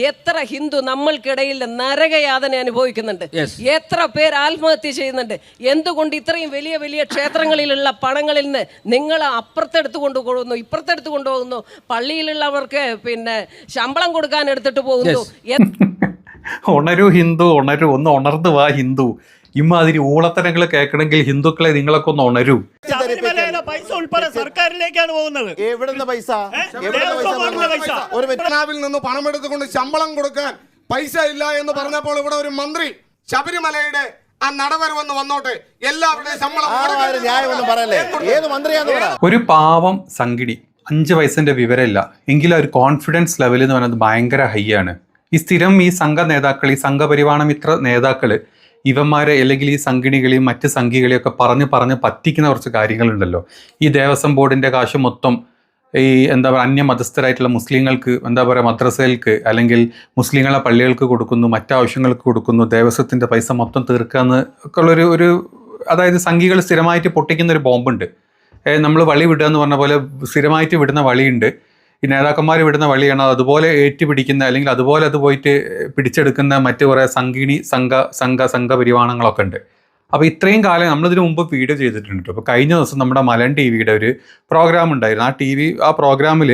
എത്ര ഹിന്ദു നമ്മൾക്കിടയിൽ നരകയാതന അനുഭവിക്കുന്നുണ്ട്, എത്ര പേർ ആത്മഹത്യ ചെയ്യുന്നുണ്ട്. എന്തുകൊണ്ട് ഇത്രയും വലിയ വലിയ ക്ഷേത്രങ്ങളിലുള്ള പണങ്ങളിൽ നിന്ന് നിങ്ങൾ അപ്പുറത്തെടുത്ത് കൊണ്ടുപോകുന്നു, ഇപ്പുറത്തെടുത്ത് കൊണ്ടുപോകുന്നു, പള്ളിയിലുള്ളവർക്ക് ശമ്പളം കൊടുക്കാൻ എടുത്തിട്ട് പോകുന്നു. ഉണരൂ ഹിന്ദു, ഉണരൂ, ഒന്ന് ഉണർന്നു വാ ഹിന്ദു. ഇമാതിരി ഊളത്തരങ്ങൾ കേൾക്കണമെങ്കിൽ ഹിന്ദുക്കളെ നിങ്ങളൊക്കെ ഒന്ന് ഉണരൂ. പൈസ ഉൾപ്പെടെ സർക്കാരിലേക്കാണ് പോകുന്നത്. എവിടുന്ന് പൈസ? ഒരു നിന്ന് പണം എടുത്തുകൊണ്ട് ശമ്പളം കൊടുക്കാൻ പൈസ ഇല്ല എന്ന് പറഞ്ഞപ്പോൾ ഇവിടെ ഒരു മന്ത്രി ശബരിമലയുടെ ആ നടവരവെന്ന് വന്നോട്ടെ, എല്ലാവരുടെയും ശമ്പളം ഏത് മന്ത്രിയാന്ന് പറ. ഒരു പാവം സംഗിണി 5 വയസ്സിന്റെ വിവരമില്ല എങ്കിലും ഒരു കോൺഫിഡൻസ് ലെവൽ എന്ന് പറയുന്നത് ഭയങ്കര ഹൈ ആണ്. ഈ സ്ഥിരം ഈ സംഘ നേതാക്കൾ, ഈ സംഘപരിവാണ മിത്ര നേതാക്കള് ഇവന്മാരെ അല്ലെങ്കിൽ ഈ സംഘിണികളെയും മറ്റ് സംഘികളെയും ഒക്കെ പറഞ്ഞ് പറ്റിക്കുന്ന കുറച്ച് കാര്യങ്ങളുണ്ടല്ലോ. ഈ ദേവസ്വം ബോർഡിന്റെ കാശ് മൊത്തം ഈ എന്താ പറയുക അന്യമതസ്ഥരായിട്ടുള്ള മുസ്ലിങ്ങൾക്ക് എന്താ പറയുക മദ്രസകൾക്ക് അല്ലെങ്കിൽ മുസ്ലിങ്ങളെ പള്ളികൾക്ക് കൊടുക്കുന്നു, മറ്റാവശ്യങ്ങൾക്ക് കൊടുക്കുന്നു, ദേവസ്വത്തിന്റെ പൈസ മൊത്തം തീർക്കാന്ന് ഒക്കെ ഉള്ളൊരു അതായത് സംഘികൾ സ്ഥിരമായിട്ട് പൊട്ടിക്കുന്ന ഒരു ബോംബുണ്ട്. നമ്മൾ വഴി വിടുക എന്ന് പറഞ്ഞ പോലെ സ്ഥിരമായിട്ട് വിടുന്ന വഴിയുണ്ട്. ഈ നേതാക്കന്മാർ വിടുന്ന വഴിയാണ് അതുപോലെ ഏറ്റുപിടിക്കുന്ന അല്ലെങ്കിൽ അതുപോലെ അത് പോയിട്ട് പിടിച്ചെടുക്കുന്ന മറ്റു കുറേ സംഘപരിവാണങ്ങളൊക്കെ ഉണ്ട്. അപ്പോൾ ഇത്രയും കാലം നമ്മളിതിനു മുമ്പ് വീഡിയോ ചെയ്തിട്ടുണ്ട്. അപ്പോൾ കഴിഞ്ഞ ദിവസം നമ്മുടെ മലൻ TV-യുടെ ഒരു പ്രോഗ്രാം ഉണ്ടായിരുന്നു. ആ പ്രോഗ്രാമിൽ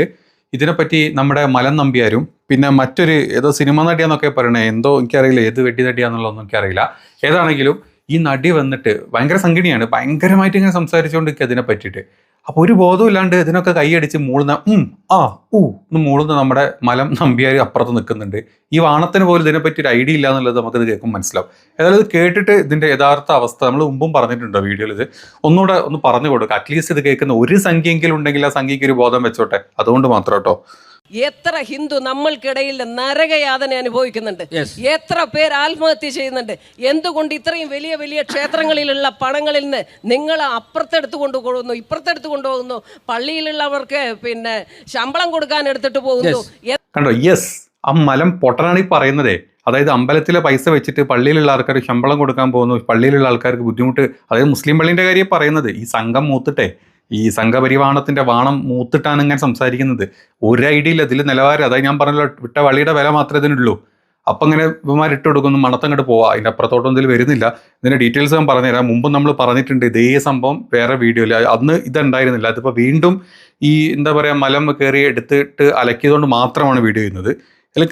ഇതിനെപ്പറ്റി നമ്മുടെ മലൻ നമ്പ്യാരും പിന്നെ മറ്റൊരു ഏതോ സിനിമ നടിയാന്നൊക്കെ പറയണേ, എന്തോ എനിക്കറിയില്ല ഏത് വെട്ടി നടിയാന്നുള്ളതൊന്നും എനിക്കറിയില്ല. ഏതാണെങ്കിലും ഈ നടി വന്നിട്ട് ഭയങ്കര സംഘിണിയാണ്, ഭയങ്കരമായിട്ട് ഇങ്ങനെ സംസാരിച്ചുകൊണ്ടിരിക്കുക അതിനെ പറ്റിയിട്ട്. അപ്പോൾ ഒരു ബോധവും ഇല്ലാണ്ട് ഇതിനൊക്കെ കൈയടിച്ച് മൂളുന്ന എന്ന് മൂളുന്ന നമ്മുടെ മലം നമ്പ്യാർ അപ്പുറത്ത് നിൽക്കുന്നുണ്ട്. ഈ വാണത്തിന് പോലും ഇതിനെപ്പറ്റി ഒരു ഐഡിയ ഇല്ല എന്നുള്ളത് നമുക്കിത് കേൾക്കുമ്പോൾ മനസ്സിലാവും. ഏതായാലും ഇത് കേട്ടിട്ട് ഇതിൻ്റെ യഥാർത്ഥ അവസ്ഥ നമ്മൾ മുമ്പും പറഞ്ഞിട്ടുണ്ടോ വീഡിയോയിൽ, ഇത് ഒന്നുകൂടെ ഒന്ന് പറഞ്ഞു കൊടുക്കുക. അറ്റ്ലീസ്റ്റ് ഇത് കേൾക്കുന്ന ഒരു സംഖ്യയെങ്കിലും ഉണ്ടെങ്കിൽ ആ സംഖ്യയ്ക്ക് ഒരു ബോധം വെച്ചോട്ടെ, അതുകൊണ്ട് മാത്രം കേട്ടോ. എത്ര ഹിന്ദു നമ്മൾക്കിടയിൽ നരകയാതന അനുഭവിക്കുന്നുണ്ട്, എത്ര പേർ ആത്മഹത്യ ചെയ്യുന്നുണ്ട്. എന്തുകൊണ്ട് ഇത്രയും വലിയ വലിയ ക്ഷേത്രങ്ങളിലുള്ള പണങ്ങളിൽ നിന്ന് നിങ്ങൾ അപ്പുറത്തെടുത്ത് കൊണ്ടുപോകുന്നു, ഇപ്പുറത്തെടുത്ത് കൊണ്ടുപോകുന്നു, പള്ളിയിലുള്ളവർക്ക് ശമ്പളം കൊടുക്കാൻ എടുത്തിട്ട് പോകുന്നു. കണ്ടോ, യെസ്, ആ മലം പൊട്ടനാണ് ഈ പറയുന്നതേ. അതായത് അമ്പലത്തിലെ പൈസ വെച്ചിട്ട് പള്ളിയിലുള്ള ആൾക്കാർ ശമ്പളം കൊടുക്കാൻ പോകുന്നു, പള്ളിയിലുള്ള ആൾക്കാർക്ക് ബുദ്ധിമുട്ട്. അതായത് മുസ്ലിം പള്ളിൻ്റെ കാര്യം പറയുന്നത്. ഈ സംഘം മൂത്തിട്ടെ, ഈ സംഘപരിവാണത്തിന്റെ വാണം മൂത്തിട്ടാണ് ഇങ്ങനെ സംസാരിക്കുന്നത്. ഒരു ഐഡിയ ഇല്ല ഇതിൽ നിലവാരം. അതായത് ഞാൻ പറഞ്ഞല്ലോ, വിട്ട വള്ളിയുടെ വില മാത്രമേ ഇതിനുള്ളൂ. അപ്പം ഇങ്ങനെ ഇവന്മാർ ഇട്ട് കൊടുക്കുന്നു, മണത്തങ്ങോട്ട് പോവാ. അതിൻ്റെ അപ്പുറത്തോട്ടൊന്നും ഇതിൽ വരുന്നില്ല. ഇതിൻ്റെ ഡീറ്റെയിൽസ് ഞാൻ പറഞ്ഞുതരാം. മുമ്പ് നമ്മൾ പറഞ്ഞിട്ടുണ്ട് ഇതേ സംഭവം വേറെ വീഡിയോയിൽ. അന്ന് ഇതുണ്ടായിരുന്നില്ല. അതിപ്പോൾ വീണ്ടും ഈ എന്താ പറയുക മലം കയറി എടുത്തിട്ട് അലക്കിയതുകൊണ്ട് മാത്രമാണ് വീഡിയോ ചെയ്യുന്നത്. ഇതിൽ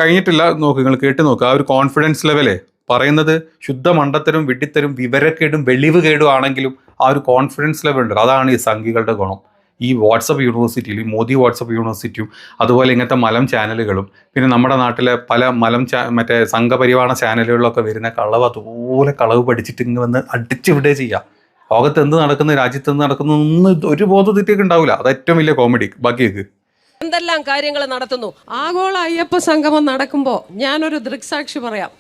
കഴിഞ്ഞിട്ടില്ല. നോക്ക്, നിങ്ങൾ കേട്ട് നോക്കുക. ആ ഒരു കോൺഫിഡൻസ് ലെവലേ പറയുന്നത് ശുദ്ധ മണ്ടത്തരും വിഡ്ഢിത്തരും വിവരക്കേടും വെളിവ് കേടും ആണെങ്കിലും ആ ഒരു കോൺഫിഡൻസ് ലെവൽ ഉണ്ട്. അതാണ് ഈ സംഘികളുടെ ഗുണം. ഈ വാട്സപ്പ് യൂണിവേഴ്സിറ്റിയിൽ, ഈ മോദി വാട്സപ്പ് യൂണിവേഴ്സിറ്റിയും അതുപോലെ ഇങ്ങനത്തെ മലം ചാനലുകളും പിന്നെ നമ്മുടെ നാട്ടിലെ പല മലം മറ്റേ സംഘപരിവാണ ചാനലുകളിലൊക്കെ വരുന്ന കളവ് അതുപോലെ കളവ് പഠിച്ചിട്ട് ഇങ്ങ് വന്ന് അടിച്ചു വിടുക ചെയ്യുക. ലോകത്ത് എന്ത് നടക്കുന്നു, രാജ്യത്ത് എന്ത് നടക്കുന്നു ഒന്നും ഒരു ബോധത്തിലേക്ക് ഉണ്ടാവില്ല. അത് ഏറ്റവും വലിയ കോമഡി. ബാക്കിയേക്ക് എന്തെല്ലാം കാര്യങ്ങൾ നടത്തുന്നു. ആഗോള അയ്യപ്പ സംഗമം നടക്കുമ്പോൾ ഞാനൊരു ദൃക്സാക്ഷി പറയാം.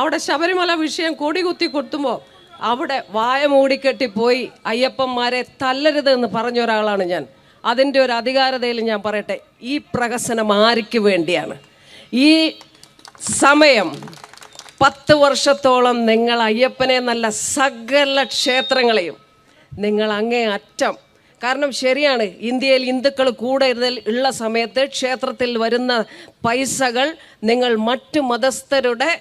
അവിടെ ശബരിമല വിഷയം കൊടികുത്തി കൊത്തുമ്പോൾ അവിടെ വായ മൂടിക്കെട്ടിപ്പോയി അയ്യപ്പന്മാരെ തല്ലരുത് എന്ന് പറഞ്ഞ ഒരാളാണ് ഞാൻ. അതിൻ്റെ ഒരു അധികാരതയിൽ ഞാൻ പറയട്ടെ, ഈ പ്രഹസനം ആർക്ക് വേണ്ടിയാണ്? ഈ സമയം 10 വർഷത്തോളം നിങ്ങൾ അയ്യപ്പനെ നല്ല സകല ക്ഷേത്രങ്ങളെയും നിങ്ങൾ അങ്ങേ അറ്റം, കാരണം ശരിയാണ്, ഇന്ത്യയിൽ ഹിന്ദുക്കൾ കൂടുതൽ ഉള്ള സമയത്ത് ക്ഷേത്രത്തിൽ വരുന്ന പൈസകൾ നിങ്ങൾ മറ്റു മതസ്ഥരുടെ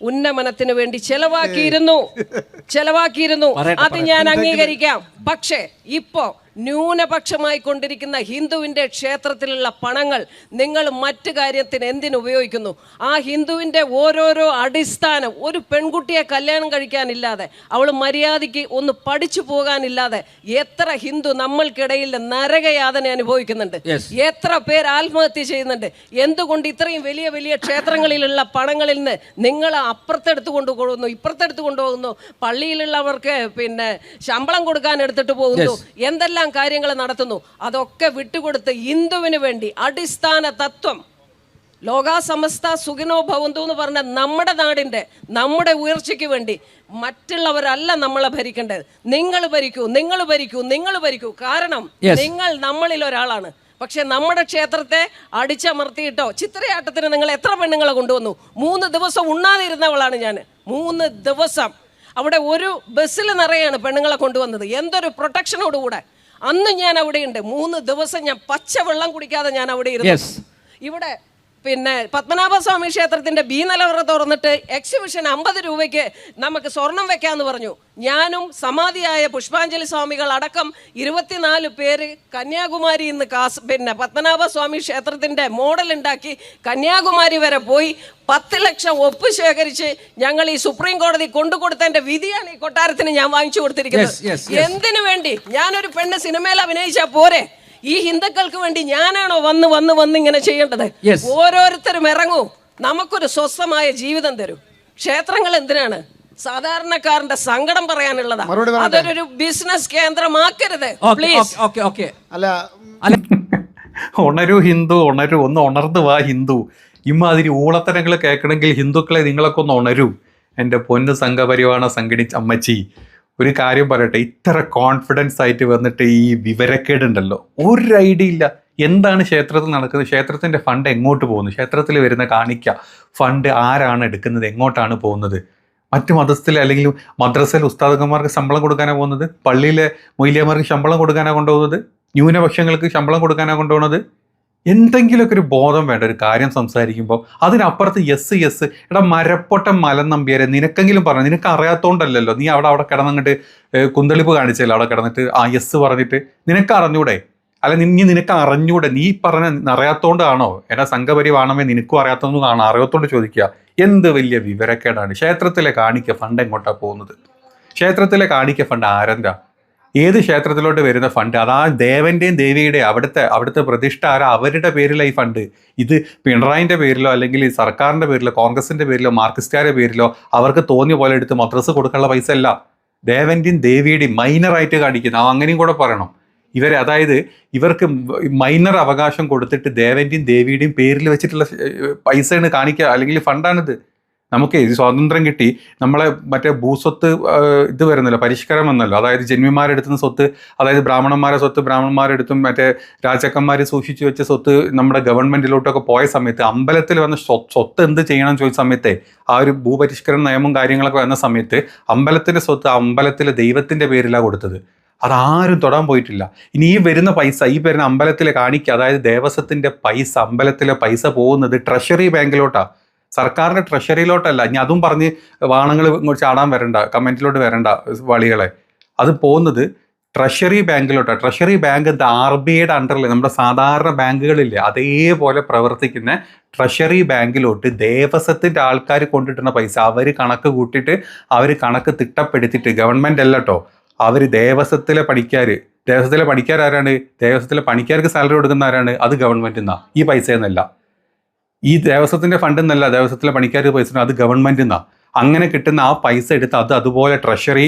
ഉന്നമനത്തിന് വേണ്ടി ചെലവാക്കിയിരുന്നു. അത് ഞാൻ അംഗീകരിക്കാം. പക്ഷേ ഇപ്പോ ന്യൂനപക്ഷമായി കൊണ്ടിരിക്കുന്ന ഹിന്ദുവിൻ്റെ ക്ഷേത്രത്തിലുള്ള പണങ്ങൾ നിങ്ങൾ മറ്റു കാര്യത്തിന് എന്തിനുപയോഗിക്കുന്നു? ആ ഹിന്ദുവിൻ്റെ ഓരോരോ അടിസ്ഥാനം, ഒരു പെൺകുട്ടിയെ കല്യാണം കഴിക്കാനില്ലാതെ, അവൾ മര്യാദയ്ക്ക് ഒന്ന് പഠിച്ചു പോകാനില്ലാതെ എത്ര ഹിന്ദു നമ്മൾക്കിടയിൽ നരകയാതന അനുഭവിക്കുന്നുണ്ട്, എത്ര പേർ ആത്മഹത്യ ചെയ്യുന്നുണ്ട്. എന്തുകൊണ്ട് ഇത്രയും വലിയ വലിയ ക്ഷേത്രങ്ങളിലുള്ള പണങ്ങളിൽ നിന്ന് നിങ്ങൾ അപ്പുറത്തെടുത്ത് കൊണ്ടുപോകുന്നു, ഇപ്പുറത്തെടുത്ത് കൊണ്ടുപോകുന്നു, പള്ളിയിലുള്ളവർക്ക് ശമ്പളം കൊടുക്കാൻ എടുത്തിട്ട് പോകുന്നു, എന്തെല്ലാം കാര്യങ്ങൾ നടത്തുന്നു. അതൊക്കെ വിട്ടുകൊടുത്ത് ഹിന്ദുവിന് വേണ്ടി അടിസ്ഥാന തത്വം ലോകാ സമസ്ത സുഖിനോ ഭവന്തു എന്ന് പറഞ്ഞ നമ്മുടെ നാടിൻ്റെ, നമ്മുടെ ഉയർച്ചയ്ക്ക് വേണ്ടി മറ്റുള്ളവരല്ല നമ്മളെ ഭരിക്കേണ്ടത്. നിങ്ങൾ ഭരിക്കൂ. കാരണം നിങ്ങൾ നമ്മളിൽ ഒരാളാണ്. പക്ഷെ നമ്മുടെ ക്ഷേത്രത്തെ അടിച്ചമർത്തിയിട്ടോ ചിത്രയാട്ടത്തിന് നിങ്ങൾ എത്ര പെണ്ണുങ്ങളെ കൊണ്ടുവന്നു? 3 ദിവസം ഉണ്ണാതിരുന്നവളാണ് ഞാൻ. 3 ദിവസം അവിടെ ഒരു ബസ്സിൽ നിറയാണ് പെണ്ണുങ്ങളെ കൊണ്ടുവന്നത്. എന്തൊരു പ്രൊട്ടക്ഷനോടുകൂടെ. അന്ന് ഞാൻ അവിടെയുണ്ട്. 3 ദിവസം ഞാൻ പച്ചവെള്ളം കുടിക്കാതെ ഞാൻ അവിടെ ഇരുന്നു. ഇവിടെ പിന്നെ പത്മനാഭസ്വാമി ക്ഷേത്രത്തിൻ്റെ ബി നിലവറ തുറന്നിട്ട് എക്സിബിഷൻ 50 രൂപയ്ക്ക് നമുക്ക് സ്വർണം വെക്കാമെന്ന് പറഞ്ഞു. ഞാനും സമാധിയായ പുഷ്പാഞ്ജലി സ്വാമികൾ അടക്കം 24 പേര് കന്യാകുമാരി ഇന്ന് പിന്നെ പത്മനാഭസ്വാമി ക്ഷേത്രത്തിൻ്റെ മോഡൽ ഉണ്ടാക്കി കന്യാകുമാരി വരെ പോയി 10 ലക്ഷം ഒപ്പ് ശേഖരിച്ച് ഞങ്ങൾ ഈ സുപ്രീം കോടതി കൊണ്ടുകൊടുത്തതിന്റെ വിധിയാണ് ഈ കൊട്ടാരത്തിന് ഞാൻ വാങ്ങിച്ചു കൊടുത്തിരിക്കുന്നത്. എന്തിനു വേണ്ടി? ഞാനൊരു പെണ്ണ് സിനിമയിൽ അഭിനയിച്ചാൽ പോരെ? ഈ ഹിന്ദുക്കൾക്ക് വേണ്ടി ഞാനാണോ വന്ന് ഇങ്ങനെ ചെയ്യേണ്ടത്? ഓരോരുത്തരും ഇറങ്ങൂ, നമുക്കൊരു സ്വസ്ഥമായ ജീവിതം തരൂ. ക്ഷേത്രങ്ങൾ എന്തിനാണ്? സാധാരണക്കാരന്റെ സങ്കടം പറയാനുള്ളതാ. അതൊരു ബിസിനസ് കേന്ദ്രമാക്കരുത് പ്ലീസ്. അല്ല ഉണരൂ ഹിന്ദു, ഉണരൂ, ഒന്ന് ഉണർന്നു വാ ഹിന്ദു. ഇമ്മാതിരി ഊളത്തരങ്ങൾ കേൾക്കണമെങ്കിൽ ഹിന്ദുക്കളെ നിങ്ങളൊക്കെ ഒന്ന് ഉണരൂ. എൻ്റെ പൊന്ന് സംഘപരിവാണ സംഘടി അമ്മച്ചി, ഒരു കാര്യം പറയട്ടെ, ഇത്ര കോൺഫിഡൻസ് ആയിട്ട് വന്നിട്ട് ഈ വിവരക്കേടുണ്ടല്ലോ, ഒരു ഐഡിയ ഇല്ല. എന്താണ് ക്ഷേത്രത്തിൽ നടക്കുന്നത്? ക്ഷേത്രത്തിൻ്റെ ഫണ്ട് എങ്ങോട്ട് പോകുന്നു? ക്ഷേത്രത്തിൽ വരുന്ന കാണിക്ക ഫണ്ട് ആരാണ് എടുക്കുന്നത്? എങ്ങോട്ടാണ് പോകുന്നത്? മറ്റു മതസ്ഥിലെ അല്ലെങ്കിൽ മദ്രസയിലെ ഉസ്താദന്മാർക്ക് ശമ്പളം കൊടുക്കാനാണ് പോകുന്നത്? പള്ളിയിലെ മൊയ്ലിയമാർക്ക് ശമ്പളം കൊടുക്കാനാണ് കൊണ്ടുപോകുന്നത്? ന്യൂനപക്ഷങ്ങൾക്ക് ശമ്പളം കൊടുക്കാനാണ് കൊണ്ടുപോകുന്നത്? എന്തെങ്കിലുമൊക്കെ ഒരു ബോധം വേണ്ട ഒരു കാര്യം സംസാരിക്കുമ്പോൾ. അതിനപ്പുറത്ത് യെസ് എടാ മരപ്പൊട്ടം മലം നമ്പിയാരെ, നിനക്കെങ്കിലും പറഞ്ഞു, നിനക്ക് അറിയാത്തോണ്ടല്ലോ നീ അവിടെ കിടന്നങ്ങോട്ട് കുന്തളിപ്പ് കാണിച്ചല്ലോ, അവിടെ കിടന്നിട്ട് ആ യെസ് പറഞ്ഞിട്ട്. നിനക്ക് അറിഞ്ഞൂടെ? അല്ല നിനക്ക് അറിഞ്ഞൂടെ? നീ പറഞ്ഞ അറിയാത്തോണ്ടാണോ? എടാ സംഘപരിവാണമേ, നിനക്കും അറിയാത്തൊന്നും കാണാം, അറിയാത്തോണ്ട് ചോദിക്കുക. എന്ത് വലിയ വിവരക്കേടാണ്. ക്ഷേത്രത്തിലെ കാണിക്ക ഫണ്ട് എങ്ങോട്ടാണ് പോകുന്നത്? ക്ഷേത്രത്തിലെ കാണിക്ക ഫണ്ട് ആരെന്താ? ഏത് ക്ഷേത്രത്തിലോട്ട് വരുന്ന ഫണ്ട്? അതാ ദേവന്റെയും ദേവിയുടെയും അവിടുത്തെ പ്രതിഷ്ഠ ആരാ? അവരുടെ പേരിലാണ് ഈ ഫണ്ട്. ഇത് പിണറായിൻ്റെ പേരിലോ അല്ലെങ്കിൽ സർക്കാരിൻ്റെ പേരിലോ കോൺഗ്രസിൻ്റെ പേരിലോ മാർക്സിസ്റ്റുകാരുടെ പേരിലോ അവർക്ക് തോന്നിയ പോലെ എടുത്ത് മദ്രസ കൊടുക്കാനുള്ള പൈസ അല്ല. ദേവന്റെയും ദേവിയുടെയും മൈനറായിട്ട് കാണിക്കുന്ന അങ്ങനെയും കൂടെ പറയണം. അതായത് ഇവർക്ക് മൈനർ അവകാശം കൊടുത്തിട്ട് ദേവന്റെയും ദേവിയുടെയും പേരിൽ വെച്ചിട്ടുള്ള പൈസയാണ് കാണിക്കുക, അല്ലെങ്കിൽ ഫണ്ടാണിത്. നമുക്ക് സ്വാതന്ത്ര്യം കിട്ടി, നമ്മളെ മറ്റേ ഭൂസ്വത്ത് ഇത് വരുന്നല്ലോ, പരിഷ്കരണം വന്നല്ലോ. അതായത് ജന്മിമാരെടുത്തുന്ന സ്വത്ത്, അതായത് ബ്രാഹ്മണന്മാരെ സ്വത്ത് ബ്രാഹ്മണന്മാരെടുത്തും മറ്റേ രാജാക്കന്മാർ സൂക്ഷിച്ചു വെച്ച സ്വത്ത് നമ്മുടെ ഗവൺമെന്റിലോട്ടൊക്കെ പോയ സമയത്ത്, അമ്പലത്തിൽ വന്ന സ്വത്ത് എന്ത് ചെയ്യണം ചോദിച്ച സമയത്തെ, ആ ഒരു ഭൂപരിഷ്കരണ നിയമവും കാര്യങ്ങളൊക്കെ വന്ന സമയത്ത് അമ്പലത്തിന്റെ സ്വത്ത് അമ്പലത്തിലെ ദൈവത്തിന്റെ പേരിലാണ് കൊടുത്തത്. അതാരും തൊടാൻ പോയിട്ടില്ല. ഇനി ഈ വരുന്ന പൈസ, ഈ വരുന്ന അമ്പലത്തിലെ കാണിക്ക, അതായത് ദേവസ്വത്തിന്റെ പൈസ, അമ്പലത്തിലെ പൈസ പോകുന്നത് ട്രഷറി ബാങ്കിലോട്ടാണ്, സർക്കാരിൻ്റെ ട്രഷറിയിലോട്ടല്ല. ഇനി അതും പറഞ്ഞ് വാണങ്ങൾ ചാടാൻ വരണ്ട, കമൻറ്റിലോട്ട് വരണ്ട വളികളെ. അത് പോകുന്നത് ട്രഷറി ബാങ്കിലോട്ടാണ്. ട്രഷറി ബാങ്ക് RBIയുടെ അണ്ടറിൽ നമ്മുടെ സാധാരണ ബാങ്കുകളില്ലേ, അതേപോലെ പ്രവർത്തിക്കുന്ന ട്രഷറി ബാങ്കിലോട്ട് ദേവസ്വത്തിൻ്റെ ആൾക്കാർ കൊണ്ടിട്ടുന്ന പൈസ അവർ കണക്ക് കൂട്ടിയിട്ട് അവർ കണക്ക് തിട്ടപ്പെടുത്തിയിട്ട്, ഗവൺമെൻറ് അല്ല കേട്ടോ, അവർ ദേവസ്വത്തിലെ പണിക്കാരാരാണ്? ദേവസ്വത്തിലെ പണിക്കാർക്ക് സാലറി കൊടുക്കുന്ന ആരാണ്? അത് ഗവൺമെൻറ് നിന്നാണ്. ഈ പൈസ എന്നല്ല, ഈ ദേവസ്വത്തിൻ്റെ ഫണ്ട് എന്നല്ല, ദേവസ്വത്തിലെ പണിക്കാർക്ക് പൈസ, അത് ഗവൺമെൻറ് നിന്നാണ്. അങ്ങനെ കിട്ടുന്ന ആ പൈസ എടുത്ത് അതുപോലെ ട്രഷറി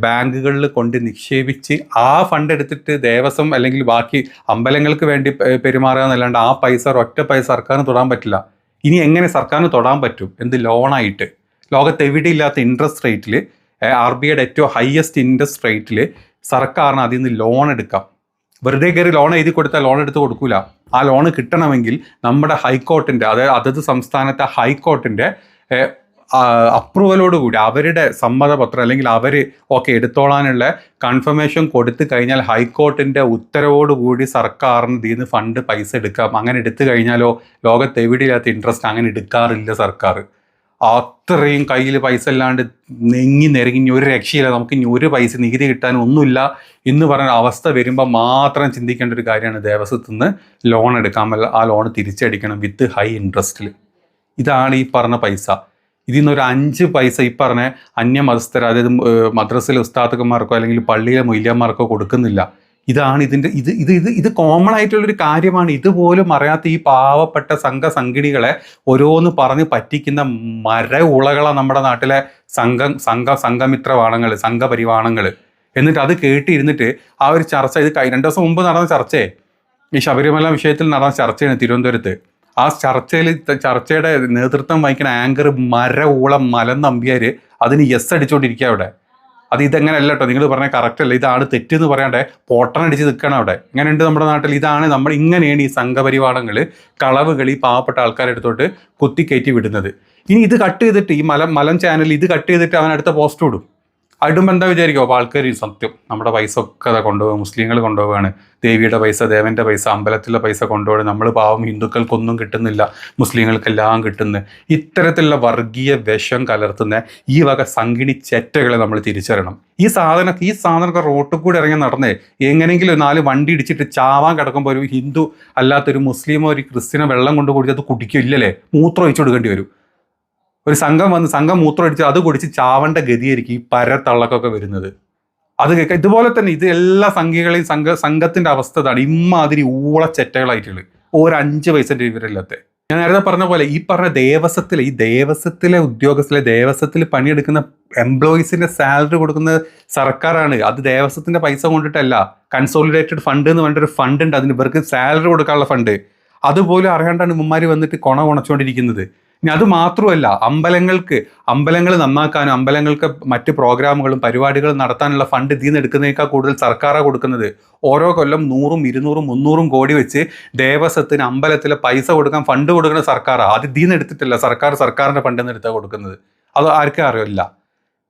ബാങ്കുകളിൽ കൊണ്ട് നിക്ഷേപിച്ച് ആ ഫണ്ട് എടുത്തിട്ട് ദേവസ്വം അല്ലെങ്കിൽ ബാക്കി അമ്പലങ്ങൾക്ക് വേണ്ടി പെരുമാറുക എന്നല്ലാണ്ട് ആ പൈസ ഒറ്റ പൈസ സർക്കാരിന് തൊടാൻ പറ്റില്ല. ഇനി എങ്ങനെ സർക്കാരിന് തൊടാൻ പറ്റും? എന്ത് ലോണായിട്ട്? ലോകത്ത് എവിടെ ഇല്ലാത്ത ഇൻട്രസ്റ്റ് റേറ്റിൽ, RBIയുടെ ഏറ്റവും ഹയസ്റ്റ് ഇൻട്രസ്റ്റ് റേറ്റിൽ സർക്കാരിന് അതിൽ നിന്ന് ലോൺ എടുക്കാം. വെറുതെ കയറി ലോൺ എഴുതി കൊടുത്താൽ ലോൺ എടുത്ത് കൊടുക്കൂല. ആ ലോൺ കിട്ടണമെങ്കിൽ നമ്മുടെ ഹൈക്കോർട്ടിൻ്റെ, അതായത് അതത് സംസ്ഥാനത്തെ ഹൈക്കോർട്ടിൻ്റെ അപ്രൂവലോടുകൂടി, അവരുടെ സമ്മതപത്രം അല്ലെങ്കിൽ അവർ എടുത്തോളാനുള്ള കൺഫർമേഷൻ കൊടുത്തു കഴിഞ്ഞാൽ ഹൈക്കോർട്ടിൻ്റെ ഉത്തരവോടുകൂടി സർക്കാരിന് ഇതിൽ നിന്ന് ഫണ്ട് പൈസ എടുക്കാം. അങ്ങനെ എടുത്തു കഴിഞ്ഞാലോ ലോകത്ത് എവിടെയില്ലാത്ത ഇൻട്രസ്റ്റ് അങ്ങനെ എടുക്കാറില്ല സർക്കാർ. അത്രയും കയ്യിൽ പൈസ ഇല്ലാണ്ട് നെരങ്ങി ഒരു രക്ഷയില്ല, നമുക്ക് ഇനി ഒരു പൈസ നികുതി കിട്ടാൻ ഒന്നുമില്ല എന്ന് പറയുന്ന അവസ്ഥ വരുമ്പോൾ മാത്രം ചിന്തിക്കേണ്ട ഒരു കാര്യമാണ് ദേവസ്വത്തിൽ നിന്ന് ലോൺ എടുക്കാൻ, ആ ലോൺ തിരിച്ചടിക്കണം വിത്ത് ഹൈ ഇൻട്രസ്റ്റിൽ. ഇതാണ് ഈ പറഞ്ഞ പൈസ. ഇതിൽ നിന്നൊരു 5 പൈസ ഈ പറഞ്ഞ അന്യമതസ്ഥർ, അതായത് മദ്രസയിലെ ഉസ്താദന്മാർക്കോ അല്ലെങ്കിൽ പള്ളിയിലെ മൊയ്ലിയന്മാർക്കോ കൊടുക്കുന്നില്ല. ഇതാണ് ഇത് കോമൺ ആയിട്ടുള്ളൊരു കാര്യമാണ്. ഇതുപോലും അറിയാത്ത ഈ പാവപ്പെട്ട സംഘിണികളെ ഓരോന്ന് പറഞ്ഞ് പറ്റിക്കുന്ന ഉളകളാണ് നമ്മുടെ നാട്ടിലെ സംഘമിത്രവാണങ്ങൾ, സംഘപരിവാണങ്ങൾ. എന്നിട്ട് അത് കേട്ടിരുന്നിട്ട് ആ ഒരു ചർച്ച, ഇത് 2 ദിവസം മുമ്പ് നടന്ന ചർച്ചയെ, ഈ ശബരിമല വിഷയത്തിൽ നടന്ന ചർച്ചയാണ് തിരുവനന്തപുരത്ത്. ആ ചർച്ചയുടെ നേതൃത്വം വഹിക്കുന്ന ആങ്കർ മലം നമ്പിയാർ അതിന് യെസ് അടിച്ചുകൊണ്ടിരിക്കുക അവിടെ. അത് ഇതെങ്ങനെയല്ല കേട്ടോ, നിങ്ങൾ പറഞ്ഞാൽ കറക്റ്റ് അല്ല, ഇതാണ് തെറ്റെന്ന് പറയാണ്ട് പൊട്ടനടിച്ച് നിൽക്കണം അവിടെ. ഇങ്ങനെയുണ്ട് നമ്മുടെ നാട്ടിൽ. ഇതാണ് ഇങ്ങനെയാണ് ഈ സംഘപരിവാളങ്ങൾ, കളവുകൾ ഈ പാവപ്പെട്ട ആൾക്കാരെടുത്തോട്ട് കുത്തിക്കയറ്റി വിടുന്നത്. ഇനി ഇത് കട്ട് ചെയ്തിട്ട് ഈ മലം ചാനൽ ഇത് കട്ട് ചെയ്തിട്ട് അവൻ അടുത്ത പോസ്റ്റ് വിടും. ഇടുമ്പോൾ എന്താ വിചാരിക്കും? അപ്പോൾ ആൾക്കാർ സത്യം നമ്മുടെ പൈസ ഒക്കെ അതാ കൊണ്ടുപോകും, മുസ്ലിങ്ങൾ കൊണ്ടുപോവുകയാണ്, ദേവിയുടെ പൈസ, ദേവൻ്റെ പൈസ, അമ്പലത്തിലെ പൈസ കൊണ്ടുപോകണം, നമ്മൾ പാവം ഹിന്ദുക്കൾക്കൊന്നും കിട്ടുന്നില്ല, മുസ്ലിങ്ങൾക്കെല്ലാം കിട്ടുന്നു. ഇത്തരത്തിലുള്ള വർഗീയ വിഷം കലർത്തുന്ന ഈ വക സംഗിണി ചെറ്റകളെ നമ്മൾ തിരിച്ചറിയണം. ഈ സാധനമൊക്കെ റോട്ടിൽ കൂടി ഇറങ്ങി നടന്നേ എങ്ങനെയെങ്കിലും 4 വണ്ടി ഇടിച്ചിട്ട് ചാവാൻ കിടക്കുമ്പോൾ ഒരു ഹിന്ദു അല്ലാത്തൊരു മുസ്ലിമോ ഒരു ക്രിസ്ത്യനോ വെള്ളം കൊണ്ട് കുടിച്ച് അത് കുടിക്കില്ലല്ലേ, മൂത്രം ഒഴിച്ചു കൊടുക്കേണ്ടി വരും. ഒരു സംഘം മൂത്രം അടിച്ച് അത് കുടിച്ച് ചാവണ്ട ഗതിയായിരിക്കും ഈ പരത്തള്ളക്കൊക്കെ വരുന്നത്. അത് കേൾക്കാം. ഇതുപോലെ തന്നെ ഇത് എല്ലാ സംഘികളെയും സംഘത്തിന്റെ അവസ്ഥ ഇതാണ്. ഇമ്മാതിരി ഊളച്ചെറ്റകളായിട്ടുള്ളത്, ഒരു 5 പൈസന്റെ വിവരമില്ലാത്ത. ഞാൻ നേരത്തെ പറഞ്ഞ പോലെ ഈ പറഞ്ഞ ദേവസ്വത്തിലെ ഉദ്യോഗസ്ഥരെ, ദേവസ്വത്തിൽ പണിയെടുക്കുന്ന എംപ്ലോയീസിന്റെ സാലറി കൊടുക്കുന്നത് സർക്കാരാണ്. അത് ദേവസ്വത്തിന്റെ പൈസ കൊണ്ടിട്ടല്ല. കൺസോളിഡേറ്റഡ് ഫണ്ട് എന്ന് പറഞ്ഞിട്ടൊരു ഫണ്ട് ഉണ്ട്, അതിന് ഇവർക്ക് സാലറി കൊടുക്കാനുള്ള ഫണ്ട്. അതുപോലും അറിയാണ്ടാണ് ഇവന്മാർ വന്നിട്ട് കൊണച്ചുകൊണ്ടിരിക്കുന്നത്. ഇനി അത് മാത്രമല്ല, അമ്പലങ്ങൾ നന്നാക്കാനും അമ്പലങ്ങൾക്ക് മറ്റ് പ്രോഗ്രാമുകളും പരിപാടികളും നടത്താനുള്ള ഫണ്ട് ഇതിൽ നിന്ന് എടുക്കുന്നതിനേക്കാൾ കൂടുതൽ സർക്കാരാണ് കൊടുക്കുന്നത്. ഓരോ കൊല്ലം 100, 200, 300 കോടി വെച്ച് ദേവസ്വത്തിന് അമ്പലത്തിലെ പൈസ കൊടുക്കാൻ ഫണ്ട് കൊടുക്കുന്ന സർക്കാരാണ്. അത് ഇതിൽ നിന്ന് എടുത്തിട്ടില്ല, സർക്കാരിൻ്റെ ഫണ്ടിൽ നിന്ന് എടുത്താൽ കൊടുക്കുന്നത്. അത് ആർക്കും അറിയില്ല.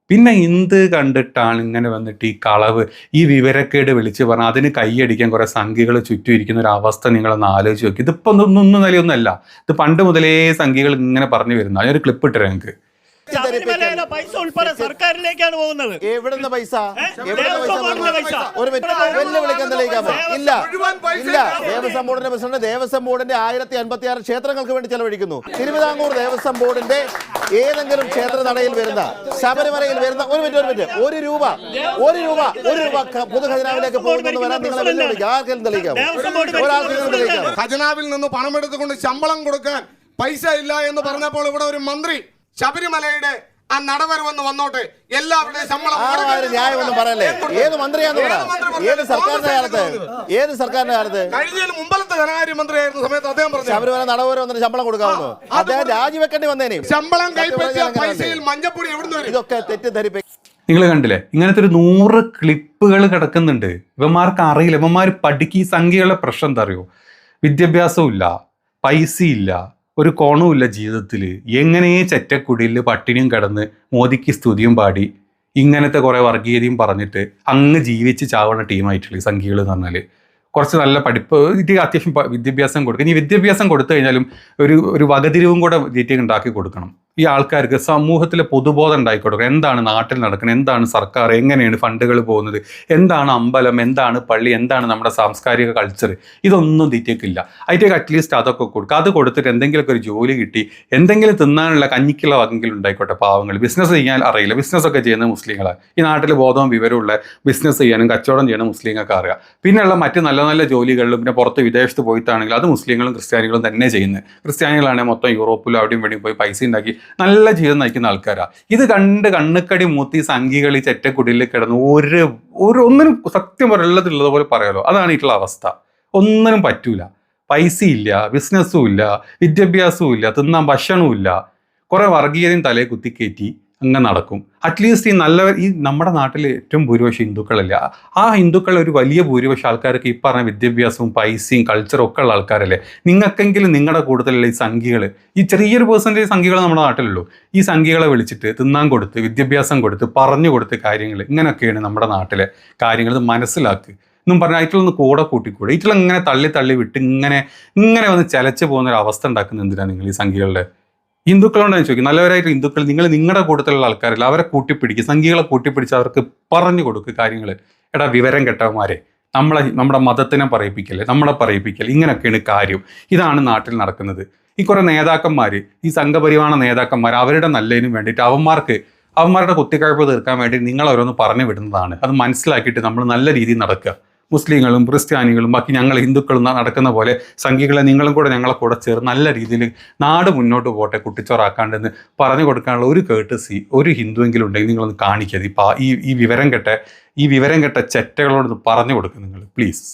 പിന്നെ എന്ത് കണ്ടിട്ടാണ് ഇങ്ങനെ വന്നിട്ട് ഈ കളവ്, ഈ വിവരക്കേട് വിളിച്ച് പറഞ്ഞാൽ അതിന് കൈയടിക്കാൻ കുറേ സംഘികൾ ചുറ്റും ഇരിക്കുന്ന ഒരു അവസ്ഥ നിങ്ങളൊന്ന് ആലോചിച്ച് നോക്കി. ഇതിപ്പോൾ ഒന്നും നിലയൊന്നുമല്ല, ഇത് പണ്ട് മുതലേ സംഘികൾ ഇങ്ങനെ പറഞ്ഞു വരുന്ന. അതിനൊരു ക്ലിപ്പ് ഇട്ടു ഞങ്ങൾക്ക്. ശബരിമലയിലെ പൈസ ഉൾപ്പെടെ സർക്കാരിലേക്കാണ് പോകുന്നത്. എവിടുന്ന പൈസ? ഒരു ഇല്ല. ദേവസ്വം ബോർഡിന്റെ പ്രസിഡന്റ് ദേവസ്വം ബോർഡിന്റെ 1056 ക്ഷേത്രങ്ങൾക്ക് വേണ്ടി ചെലവഴിക്കുന്നു. തിരുവിതാംകൂർ ദേവസ്വം ബോർഡിന്റെ ഏതെങ്കിലും ക്ഷേത്ര നടയിൽ വരുന്ന, ശബരിമലയിൽ വരുന്ന ഒരു രൂപ പൊതുഖജനാവിലേക്ക് പോകുന്നു വരാൻ നിങ്ങളെ വെല്ലുവിളിക്കാം. ആർക്കെങ്കിലും തെളിയിക്കാം? ഒരാൾക്കെങ്കിലും തെളിയിക്കാം? ഖജനാവിൽ നിന്ന് പണമെടുത്തുകൊണ്ട് ശമ്പളം കൊടുക്കാൻ പൈസ ഇല്ല എന്ന് പറഞ്ഞപ്പോൾ ഇവിടെ ഒരു മന്ത്രി ശബരിമലയുടെ ആ നടവരവെന്ന് വന്നോട്ടെ, എല്ലാവരുടെയും ശമ്പളം ന്യായമൊന്നും പറയല്ലേ. ഏത് മന്ത്രിയാന്ന് പറ? ഏത് സർക്കാരിന്റെ കാലത്ത്? കഴിഞ്ഞതിന് മുമ്പത്തെ ധനകാര്യമന്ത്രിയായിരുന്ന സമയത്ത് അദ്ദേഹം പറഞ്ഞു ശബരിമല നടവരെ വന്നിട്ട് ശമ്പളം കൊടുക്കാമെന്ന്. അദ്ദേഹം രാജിവെക്കേണ്ടി വന്നേനെ. ശമ്പളം കൈപ്പറ്റിയ പൈസയിൽ മഞ്ഞപ്പൊടി എവിടുന്ന് വരും? ഇതൊക്കെ തെറ്റിദ്ധരിപ്പിക്കും. നിങ്ങൾ കണ്ടില്ലേ, ഇങ്ങനത്തെ ഒരു 100 ക്ലിപ്പുകൾ കിടക്കുന്നുണ്ട്. ഇവന്മാർക്ക് അറിയില്ല, ഇവന്മാർ ഈ സംഖ്യകളുടെ പ്രശ്നം എന്താ അറിയോ? വിദ്യാഭ്യാസവും ഇല്ല, പൈസയില്ല, ഒരു കോണവുമില്ല ജീവിതത്തിൽ. എങ്ങനെ ചെറ്റക്കുടിയിൽ പട്ടിണിയും കിടന്ന് മോദിക്ക് സ്തുതിയും പാടി ഇങ്ങനത്തെ കുറേ വർഗീയതയും പറഞ്ഞിട്ട് അങ്ങ് ജീവിച്ച് ചാവണ ടീമായിട്ടുള്ള ഈ സംഖ്യകൾ എന്ന് പറഞ്ഞാൽ കുറച്ച് നല്ല പഠിപ്പ്, ഇത് അത്യാവശ്യം വിദ്യാഭ്യാസം കൊടുക്കുക. ഇനി വിദ്യാഭ്യാസം കൊടുത്തു കഴിഞ്ഞാലും ഒരു വകതിരിവും കൂടെ ഡീറ്റെയിൽ ഉണ്ടാക്കി കൊടുക്കണം. ഈ ആൾക്കാർക്ക് സമൂഹത്തിലെ പൊതുബോധം ഉണ്ടാക്കി കൊടുക്കണം. എന്താണ് നാട്ടിൽ നടക്കുന്നത്, എന്താണ് സർക്കാർ, എങ്ങനെയാണ് ഫണ്ടുകൾ പോകുന്നത്, എന്താണ് അമ്പലം, എന്താണ് പള്ളി, എന്താണ് നമ്മുടെ സാംസ്കാരിക കൾച്ചർ, ഇതൊന്നും തീറ്റേക്കില്ല. അതിലേക്ക് അറ്റ്ലീസ്റ്റ് അതൊക്കെ കൊടുക്കുക. അത് കൊടുത്തിട്ട് എന്തെങ്കിലുമൊക്കെ ഒരു ജോലി കിട്ടി, എന്തെങ്കിലും തിന്നാനുള്ള കഞ്ഞിക്കുള്ള വകെങ്കിലും ഉണ്ടായിക്കോട്ടെ. പാവങ്ങൾ ബിസിനസ് ചെയ്യാൻ അറിയില്ല, ബിസിനസ്സൊക്കെ ചെയ്യുന്ന മുസ്ലിങ്ങളാണ്. ഈ നാട്ടിൽ ബോധവും വിവരമുള്ള ബിസിനസ് ചെയ്യാനും കച്ചവടം ചെയ്യണം മുസ്ലിങ്ങൾക്ക് അറിയാം. പിന്നെയുള്ള മറ്റ് നല്ല നല്ല ജോലികളിലും പിന്നെ പുറത്ത് വിദേശത്ത് പോയിട്ടാണെങ്കിൽ അത് മുസ്ലിങ്ങളും ക്രിസ്ത്യാനികളും തന്നെ ചെയ്യുന്നത്. ക്രിസ്ത്യാനികളാണെങ്കിൽ മൊത്തം യൂറോപ്പിലും അവിടെയും വേണ്ടിയും പോയി പൈസ ഉണ്ടാക്കി നല്ല ജീവിതം നയിക്കുന്ന ആൾക്കാരാണ്. ഇത് കണ്ട് കണ്ണുക്കടി മൂത്തി സംഘികൾ ഈ ചെറ്റക്കുടിയിൽ കിടന്ന് ഒന്നിനും സത്യം ഉള്ളതുപോലെ പറയാലോ, അതാണ് ഇട്ടുള്ള അവസ്ഥ. ഒന്നിനും പറ്റൂല. പൈസയില്ല, ബിസിനസ്സും ഇല്ല, വിദ്യാഭ്യാസവും ഇല്ല, തിന്നാൻ ഭക്ഷണവും ഇല്ല. കുറേ വർഗീയതയും തലയെ കുത്തിക്കയറ്റി അങ്ങ് നടക്കും. അറ്റ്ലീസ്റ്റ് ഈ നമ്മുടെ നാട്ടിൽ ഏറ്റവും ഭൂരിപക്ഷം ഹിന്ദുക്കളല്ല. ആ ഹിന്ദുക്കൾ ഒരു വലിയ ഭൂരിപക്ഷം ആൾക്കാർക്ക് ഈ പറഞ്ഞ വിദ്യാഭ്യാസവും പൈസയും കൾച്ചറും ഒക്കെ ഉള്ള ആൾക്കാരല്ലേ. നിങ്ങൾക്കെങ്കിലും നിങ്ങളുടെ കൂടുതലുള്ള ഈ സംഖ്യകൾ, ഈ ചെറിയൊരു പേഴ്സൻറ്റേജ് സംഖ്യകൾ നമ്മുടെ നാട്ടിലുള്ളൂ. ഈ സംഖ്യകളെ വിളിച്ചിട്ട് തിന്നാൻ കൊടുത്ത് വിദ്യാഭ്യാസം കൊടുത്ത് പറഞ്ഞു കൊടുത്ത് കാര്യങ്ങൾ, ഇങ്ങനെയൊക്കെയാണ് നമ്മുടെ നാട്ടിലെ കാര്യങ്ങൾ. മനസ്സിലാക്കുക എന്നും പറഞ്ഞാൽ ആയിട്ടുള്ളൊന്ന് കൂടെ കൂട്ടിക്കൂടെ. ഇതിൽ ഇങ്ങനെ തള്ളി വിട്ട് ഇങ്ങനെ വന്ന് ചലച്ച് പോകുന്നൊരു അവസ്ഥ ഉണ്ടാക്കുന്ന എന്തിനാണ് നിങ്ങൾ ഈ സംഖ്യകളുടെ? ഹിന്ദുക്കളോട് ഞാൻ ചോദിക്കും, നല്ലവരായിട്ട് ഹിന്ദുക്കൾ നിങ്ങളുടെ കൂട്ടത്തിലുള്ള ആൾക്കാരല്ല, അവരെ കൂട്ടിപ്പിടിക്കുക, സംഖ്യകളെ കൂട്ടിപ്പിടിച്ച് അവർക്ക് പറഞ്ഞു കൊടുക്കുക കാര്യങ്ങൾ. എടാ വിവരം കെട്ടവന്മാരെ, നമ്മുടെ മതത്തിനെ പറയിപ്പിക്കല്ലേ, നമ്മളെ പറയിപ്പിക്കൽ, ഇങ്ങനെയൊക്കെയാണ് കാര്യം. ഇതാണ് നാട്ടിൽ നടക്കുന്നത്. ഈ കുറേ നേതാക്കന്മാർ, ഈ സംഘപരിവാണ നേതാക്കന്മാർ, അവരുടെ നല്ലതിനും വേണ്ടിയിട്ട് അവന്മാരുടെ കുത്തിക്കഴപ്പ് തീർക്കാൻ വേണ്ടി നിങ്ങളോരോന്ന് പറഞ്ഞു വിടുന്നതാണ്. അത് മനസ്സിലാക്കിയിട്ട് നമ്മൾ നല്ല രീതിയിൽ നടക്കുക. മുസ്ലിങ്ങളും ക്രിസ്ത്യാനികളും ബാക്കി ഞങ്ങൾ ഹിന്ദുക്കളും നടക്കുന്ന പോലെ സംഘികളെ നിങ്ങളും കൂടെ ഞങ്ങളെ കൂടെ ചേർന്ന് നല്ല രീതിയിൽ നാട് മുന്നോട്ട് പോട്ടെ, കുട്ടിച്ചോറാക്കാണ്ടെന്ന് പറഞ്ഞു കൊടുക്കാനുള്ള ഒരു കേട്ടസി ഒരു ഹിന്ദുവെങ്കിലും ഉണ്ടെങ്കിൽ നിങ്ങളൊന്ന് കാണിക്കുക. ഈ വിവരം കെട്ട ചെറ്റകളോട് പറഞ്ഞു കൊടുക്കുക നിങ്ങൾ, പ്ലീസ്.